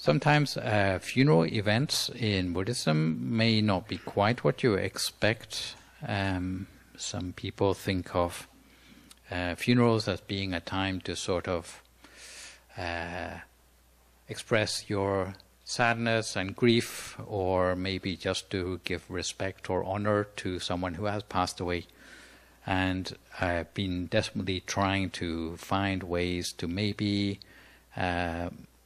Sometimes funeral events in Buddhism may not be quite what you expect. Some people think of funerals as being a time to sort of express your sadness and grief, or maybe just to give respect or honor to someone who has passed away. And I've been desperately trying to find ways to maybe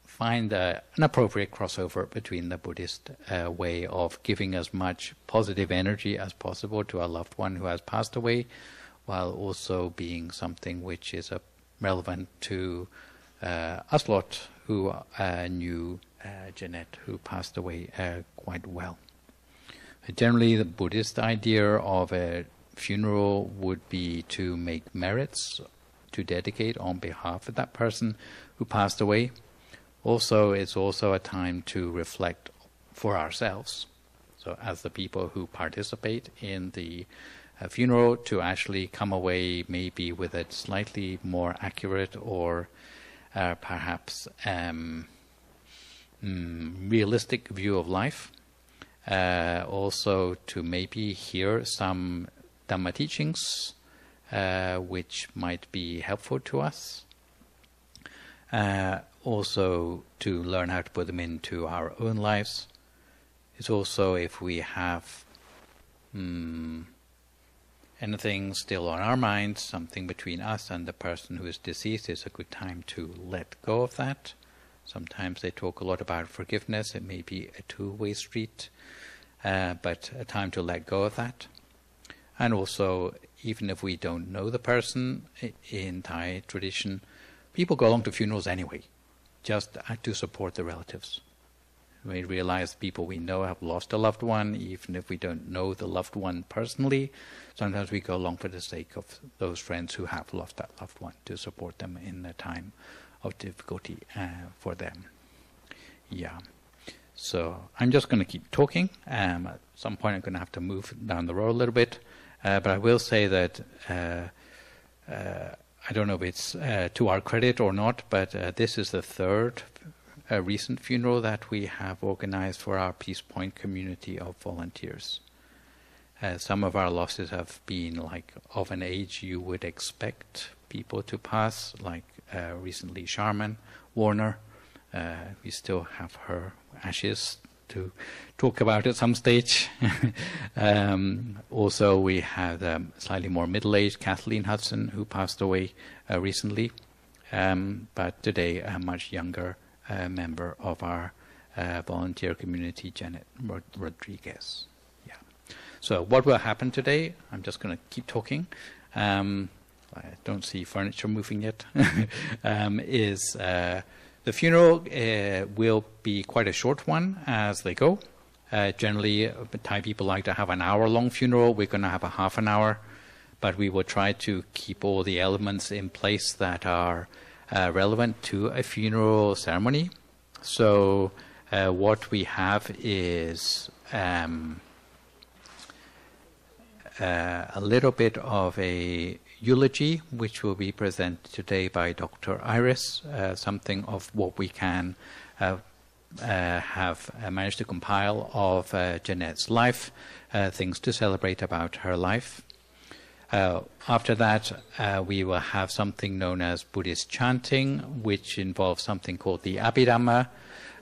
find an appropriate crossover between the Buddhist way of giving as much positive energy as possible to a loved one who has passed away, while also being something which is relevant to us lot who knew Jeanette, who passed away quite well. Generally, the Buddhist idea of a funeral would be to make merits to dedicate on behalf of that person who passed away. Also, it's also a time to reflect for ourselves. So as the people who participate in the funeral, to actually come away maybe with a slightly more accurate or perhaps realistic view of life. Also to maybe hear some Dhamma teachings which might be helpful to us. Also to learn how to put them into our own lives. It's also, if we have anything still on our minds, something between us and the person who is deceased, is a good time to let go of that. Sometimes they talk a lot about forgiveness. It may be a two-way street, but a time to let go of that. And also, even if we don't know the person, in Thai tradition, people go along to funerals anyway, just to support the relatives. We realize people we know have lost a loved one, even if we don't know the loved one personally. Sometimes we go along for the sake of those friends who have lost that loved one, to support them in a time of difficulty for them. Yeah. So I'm just going to keep talking. At some point I'm going to have to move down the road a little bit. But I will say that I don't know if it's to our credit or not, but this is the third recent funeral that we have organized for our PeacePoint community of volunteers. Some of our losses have been like of an age you would expect people to pass, like recently Sharman Warner. We still have her ashes to talk about at some stage. Also, we had slightly more middle-aged Kathleen Hudson, who passed away recently, but today a much younger member of our volunteer community, Jeanette Rodriguez. Yeah. So what will happen today? I'm just going to keep talking. I don't see furniture moving yet. The funeral will be quite a short one as they go. Generally, Thai people like to have an hour-long funeral. We're going to have a half an hour, but we will try to keep all the elements in place that are relevant to a funeral ceremony. So what we have is a little bit of a eulogy, which will be presented today by Dr. Iris, something of what we can have managed to compile of Jeanette's life, things to celebrate about her life. After that, we will have something known as Buddhist chanting, which involves something called the Abhidhamma.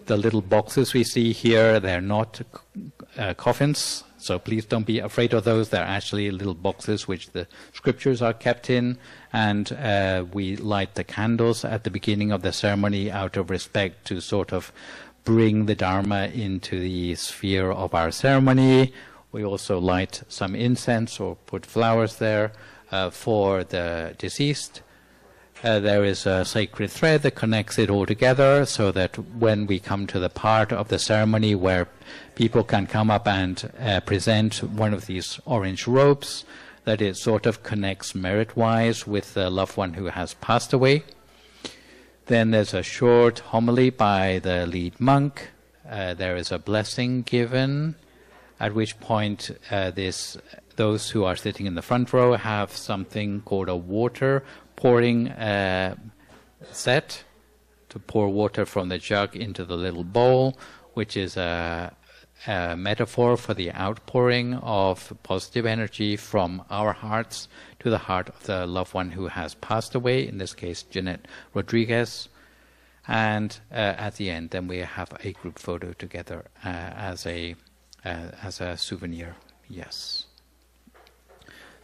The little boxes we see here, they're not coffins, so please don't be afraid of those. They're actually little boxes which the scriptures are kept in, and we light the candles at the beginning of the ceremony out of respect to sort of bring the Dharma into the sphere of our ceremony. We also light some incense or put flowers there for the deceased. There is a sacred thread that connects it all together, so that when we come to the part of the ceremony where people can come up and present one of these orange robes, that it sort of connects merit-wise with the loved one who has passed away. Then there's a short homily by the lead monk. There is a blessing given, at which point those who are sitting in the front row have something called a water pouring set to pour water from the jug into the little bowl, which is a metaphor for the outpouring of positive energy from our hearts to the heart of the loved one who has passed away, in this case Jeanette Rodriguez. And at the end, then we have a group photo together as a souvenir. Yes.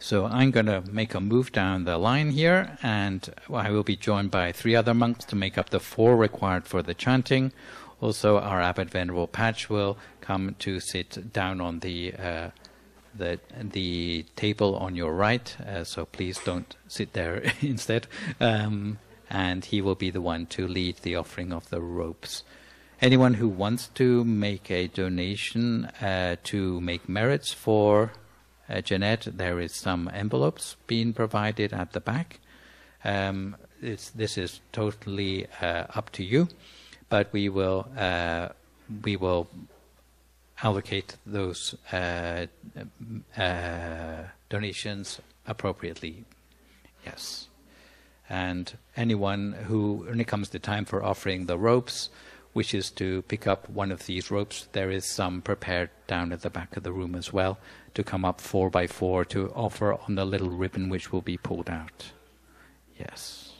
So I'm going to make a move down the line here, and I will be joined by 3 other monks to make up the 4 required for the chanting. Also, our Abbot Venerable Patch will come to sit down on the table on your right, so please don't sit there instead. And he will be the one to lead the offering of the robes. Anyone who wants to make a donation to make merits for Jeanette, there is some envelopes being provided at the back. This is totally up to you, but we will allocate those donations appropriately. Yes. And anyone who, when it comes to time for offering the ropes, wishes to pick up one of these ropes, there is some prepared down at the back of the room as well, to come up 4 by 4 to offer on the little ribbon which will be pulled out. Yes.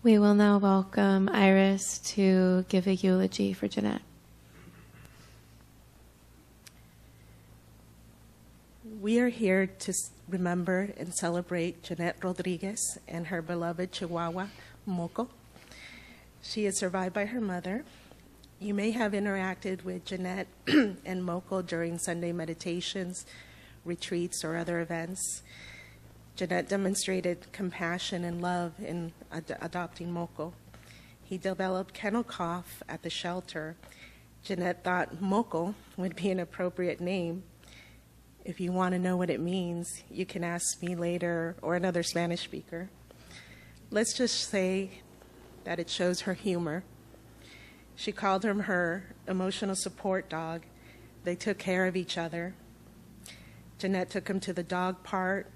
We will now welcome Iris to give a eulogy for Jeanette. We are here to remember and celebrate Jeanette Rodriguez and her beloved Chihuahua, Moco. She is survived by her mother. You may have interacted with Jeanette and Moco during Sunday meditations, retreats, or other events. Jeanette demonstrated compassion and love in adopting Moco. He developed kennel cough at the shelter. Jeanette thought Moco would be an appropriate name. If you want to know what it means, you can ask me later or another Spanish speaker. Let's just say that it shows her humor. She called him her emotional support dog. They took care of each other. Jeanette took him to the dog park,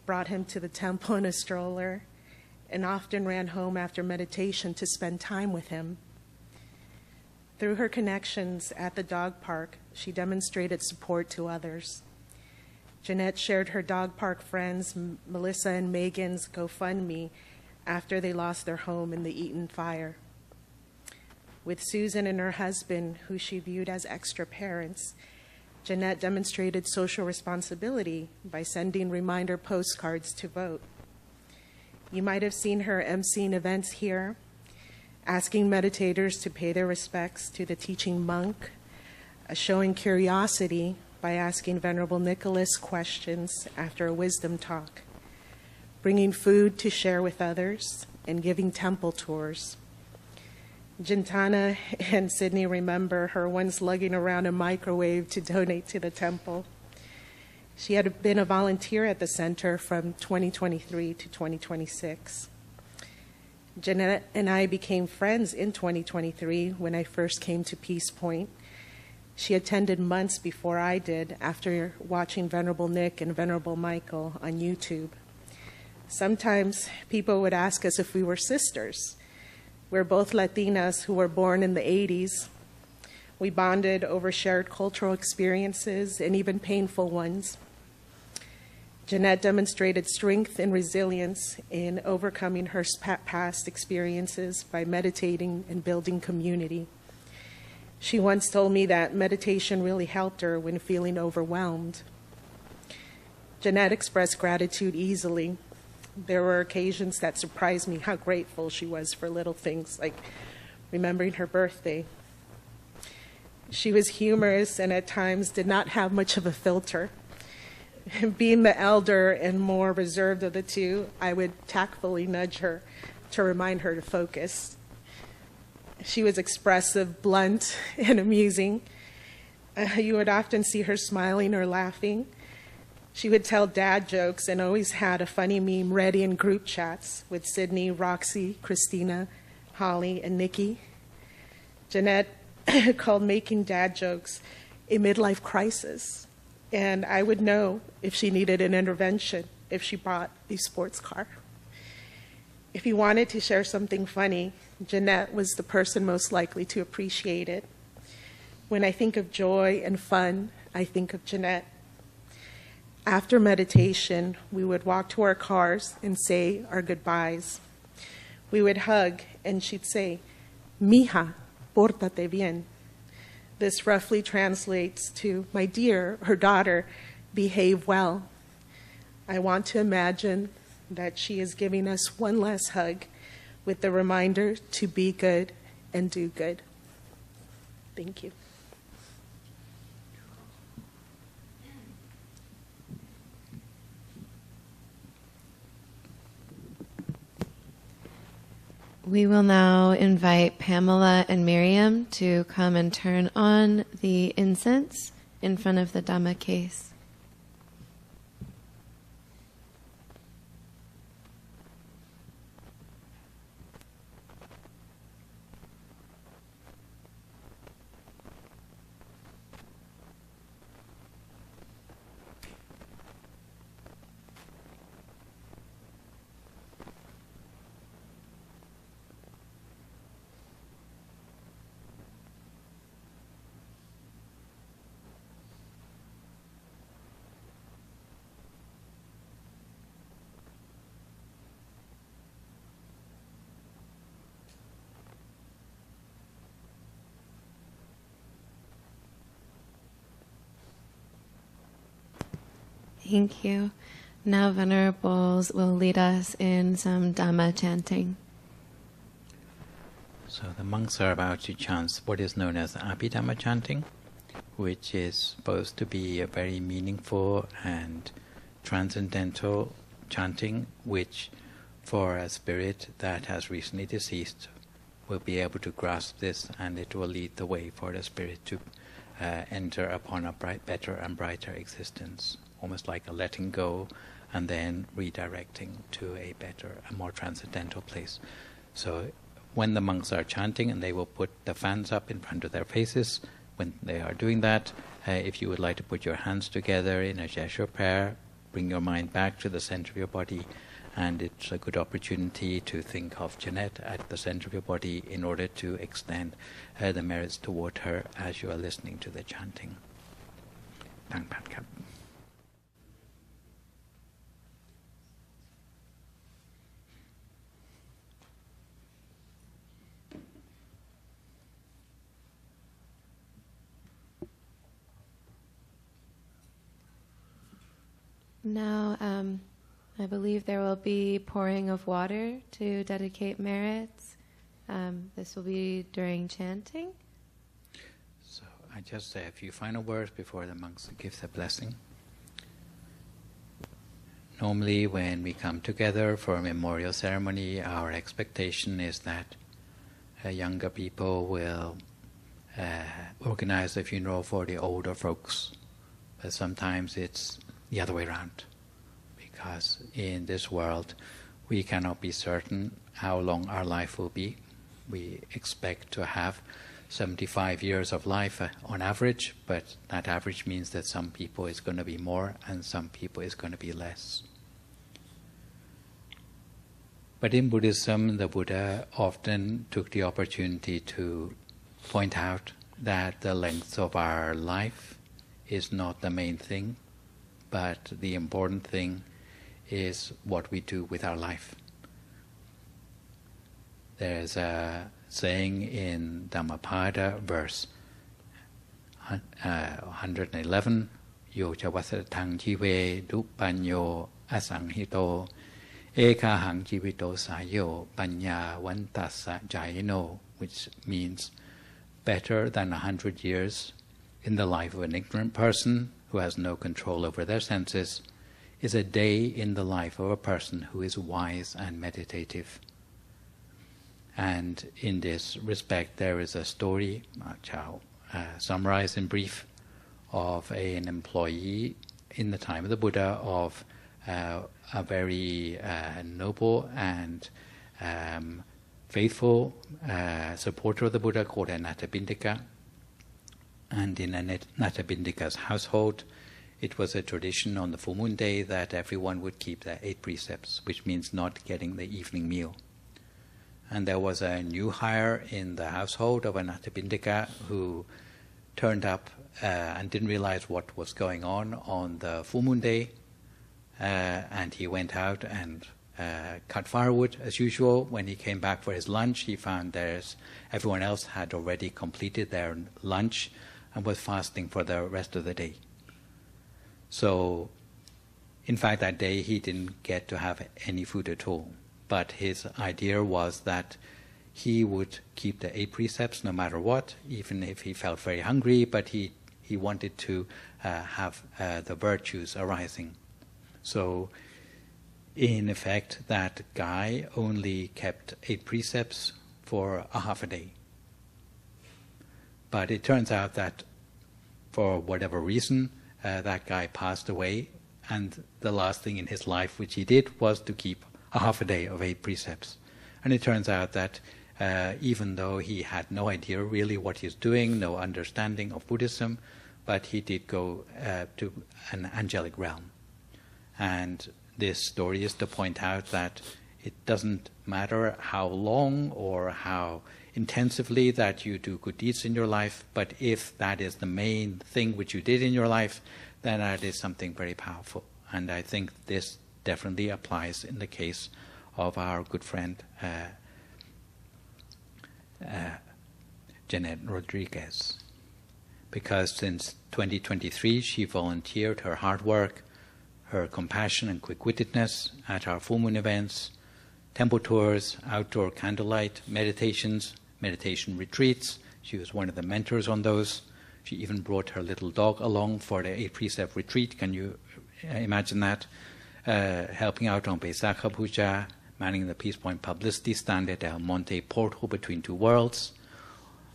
brought him to the temple in a stroller, and often ran home after meditation to spend time with him. Through her connections at the dog park, she demonstrated support to others. Jeanette shared her dog park friends, Melissa and Megan's GoFundMe, after they lost their home in the Eaton fire. With Susan and her husband, who she viewed as extra parents, Jeanette demonstrated social responsibility by sending reminder postcards to vote. You might have seen her emceeing events here, asking meditators to pay their respects to the teaching monk, showing curiosity by asking Venerable Nicholas questions after a wisdom talk, bringing food to share with others, and giving temple tours. Gintana and Sydney remember her once lugging around a microwave to donate to the temple. She had been a volunteer at the center from 2023 to 2026. Jeanette and I became friends in 2023 when I first came to PeacePoint. She attended months before I did after watching Venerable Nick and Venerable Michael on YouTube. Sometimes people would ask us if we were sisters. We're both Latinas who were born in the 80s. We bonded over shared cultural experiences and even painful ones. Jeanette demonstrated strength and resilience in overcoming her past experiences by meditating and building community. She once told me that meditation really helped her when feeling overwhelmed. Jeanette expressed gratitude easily. There were occasions that surprised me how grateful she was for little things, like remembering her birthday. She was humorous and at times did not have much of a filter. Being the elder and more reserved of the two, I would tactfully nudge her to remind her to focus. She was expressive, blunt, and amusing. You would often see her smiling or laughing. She would tell dad jokes and always had a funny meme ready in group chats with Sydney, Roxy, Christina, Holly, and Nikki. Jeanette called making dad jokes a midlife crisis, and I would know if she needed an intervention if she bought a sports car. If he wanted to share something funny, Jeanette was the person most likely to appreciate it. When I think of joy and fun, I think of Jeanette. After meditation, we would walk to our cars and say our goodbyes. We would hug, and she'd say, "Mija, pórtate bien." This roughly translates to, "My dear," her daughter, "behave well." I want to imagine that she is giving us one last hug with the reminder to be good and do good. Thank you. We will now invite Pamela and Miriam to come and turn on the incense in front of the Dhamma case. Thank you. Now Venerables will lead us in some Dhamma chanting. So the monks are about to chant what is known as Abhidhamma chanting, which is supposed to be a very meaningful and transcendental chanting, which for a spirit that has recently deceased will be able to grasp this, and it will lead the way for the spirit to enter upon a better and brighter existence, almost like a letting go and then redirecting to a better, a more transcendental place. So when the monks are chanting, and they will put the fans up in front of their faces, when they are doing that, if you would like to put your hands together in a gesture prayer, bring your mind back to the center of your body, and it's a good opportunity to think of Jeanette at the center of your body in order to extend the merits toward her as you are listening to the chanting. Tang Pat Kap. Now, I believe there will be pouring of water to dedicate merits. This will be during chanting. So I just say a few final words before the monks give the blessing. Normally when we come together for a memorial ceremony, our expectation is that younger people will organize the funeral for the older folks. But sometimes it's the other way around, because in this world we cannot be certain how long our life will be. We expect to have 75 years of life on average, but that average means that some people is going to be more and some people is going to be less. But in Buddhism, the Buddha often took the opportunity to point out that the length of our life is not the main thing, but the important thing is what we do with our life. There's a saying in Dhammapada, verse 111, Yo ca vassasataṁ jīve duppañño asamāhito ekāhaṁ jīvito seyyo paññavantassa jhāyino, which means better than 100 years in the life of an ignorant person who has no control over their senses is a day in the life of a person who is wise and meditative. And in this respect, there is a story, which I'll summarize in brief, of an employee in the time of the Buddha of a very noble and faithful supporter of the Buddha called Anathapindika. And in Anathapindika's household, it was a tradition on the full moon day that everyone would keep the 8 precepts, which means not getting the evening meal. And there was a new hire in the household of an Anathapindika who turned up and didn't realize what was going on the full moon day. And he went out and cut firewood as usual. When he came back for his lunch, he found everyone else had already completed their lunch and was fasting for the rest of the day. So, in fact, that day he didn't get to have any food at all. But his idea was that he would keep the 8 precepts no matter what, even if he felt very hungry, but he wanted to have the virtues arising. So, in effect, that guy only kept 8 precepts for a half a day. But it turns out that for whatever reason, that guy passed away, and the last thing in his life which he did was to keep a half a day of 8 precepts. And it turns out that even though he had no idea really what he's doing, no understanding of Buddhism, but he did go to an angelic realm. And this story is to point out that it doesn't matter how long or how intensively that you do good deeds in your life, but if that is the main thing which you did in your life, then that is something very powerful. And I think this definitely applies in the case of our good friend Jeanette Rodriguez. Because since 2023 she volunteered her hard work, her compassion and quick-wittedness at our full moon events, temple tours, outdoor candlelight meditations, meditation retreats. She was one of the mentors on those. She even brought her little dog along for the 8 precept retreat. Can you imagine that? Helping out on Baisakha Puja, manning the PeacePoint publicity stand at El Monte portal between 2 worlds.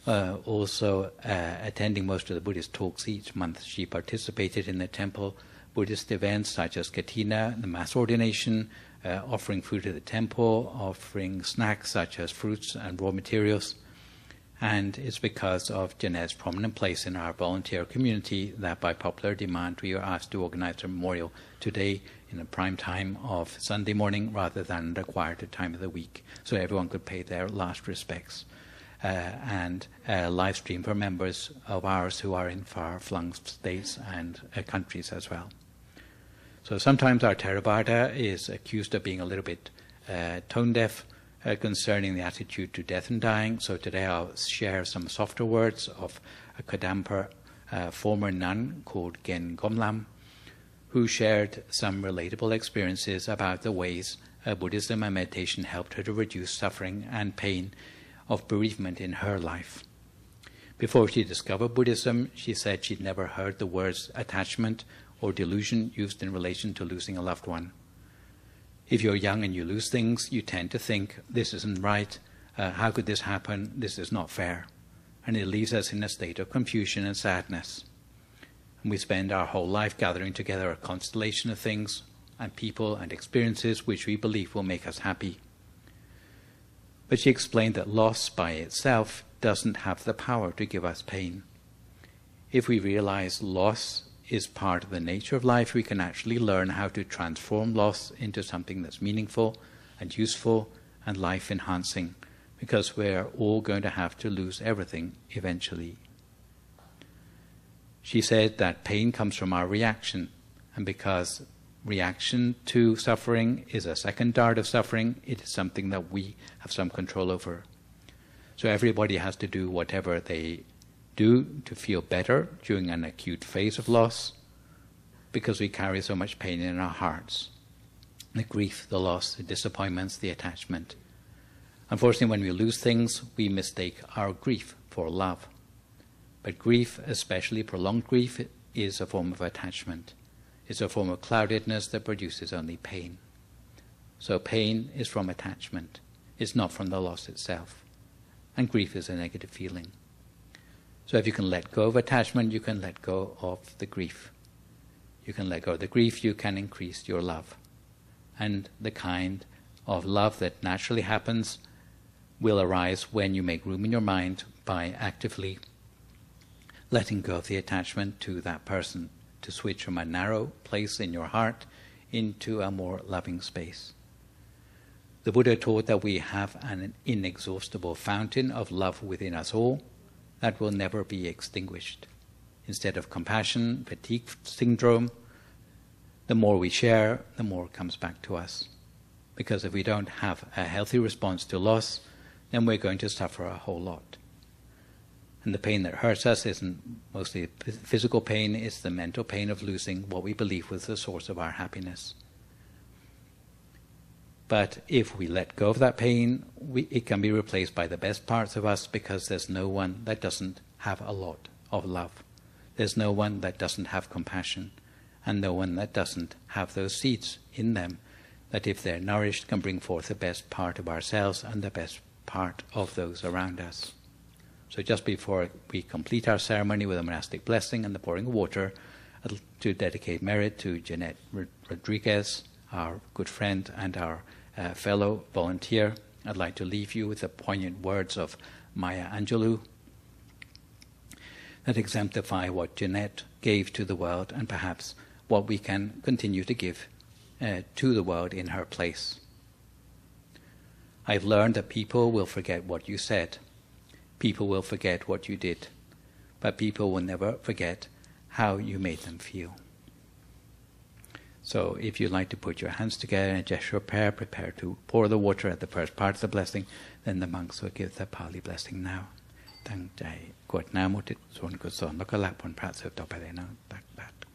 Also attending most of the Buddhist talks each month. She participated in the temple Buddhist events such as Katina, the Mass Ordination, offering food to the temple, offering snacks such as fruits and raw materials. And it's because of Jeanette's prominent place in our volunteer community that by popular demand we were asked to organize a memorial today in the prime time of Sunday morning rather than the quieter time of the week, so everyone could pay their last respects. And live stream for members of ours who are in far-flung states and countries as well. So sometimes our Theravada is accused of being a little bit tone-deaf concerning the attitude to death and dying. So today I'll share some softer words of a Kadampa former nun called Gen Gomlam, who shared some relatable experiences about the ways Buddhism and meditation helped her to reduce suffering and pain of bereavement in her life. Before she discovered Buddhism, she said she'd never heard the words attachment or delusion used in relation to losing a loved one. If you're young and you lose things, you tend to think, this isn't right, how could this happen, this is not fair. And it leaves us in a state of confusion and sadness. And we spend our whole life gathering together a constellation of things and people and experiences which we believe will make us happy. But she explained that loss by itself doesn't have the power to give us pain. If we realize loss is part of the nature of life, we can actually learn how to transform loss into something that's meaningful and useful and life-enhancing, because we're all going to have to lose everything eventually. She said that pain comes from our reaction, and because reaction to suffering is a second dart of suffering, it is something that we have some control over. So everybody has to do whatever they do to feel better during an acute phase of loss, because we carry so much pain in our hearts. The grief, the loss, the disappointments, the attachment. Unfortunately, when we lose things, we mistake our grief for love. But grief, especially prolonged grief, is a form of attachment. It's a form of cloudedness that produces only pain. So pain is from attachment. It's not from the loss itself. And grief is a negative feeling. So if you can let go of attachment, you can let go of the grief. You can let go of the grief, you can increase your love. And the kind of love that naturally happens will arise when you make room in your mind by actively letting go of the attachment to that person, to switch from a narrow place in your heart into a more loving space. The Buddha taught that we have an inexhaustible fountain of love within us all that will never be extinguished. Instead of compassion, fatigue syndrome, the more we share, the more comes back to us. Because if we don't have a healthy response to loss, then we're going to suffer a whole lot. And the pain that hurts us isn't mostly physical pain, it's the mental pain of losing what we believe was the source of our happiness. But if we let go of that pain, it can be replaced by the best parts of us, because there's no one that doesn't have a lot of love. There's no one that doesn't have compassion, and no one that doesn't have those seeds in them that, if they're nourished, can bring forth the best part of ourselves and the best part of those around us. So just before we complete our ceremony with a monastic blessing and the pouring of water, to dedicate merit to Jeanette Rodriguez, our good friend and our fellow volunteer, I'd like to leave you with the poignant words of Maya Angelou that exemplify what Jeanette gave to the world, and perhaps what we can continue to give to the world in her place. I've learned that people will forget what you said. People will forget what you did. But people will never forget how you made them feel. So if you'd like to put your hands together in a gesture of prayer, prepare to pour the water at the first part of the blessing, then the monks will give the Pali blessing now. ตั้งใจกรวดน้ำอุทิศส่วนกุศลแล้วก็ละผลพระสืบต่อไปเลยนะตักบาตร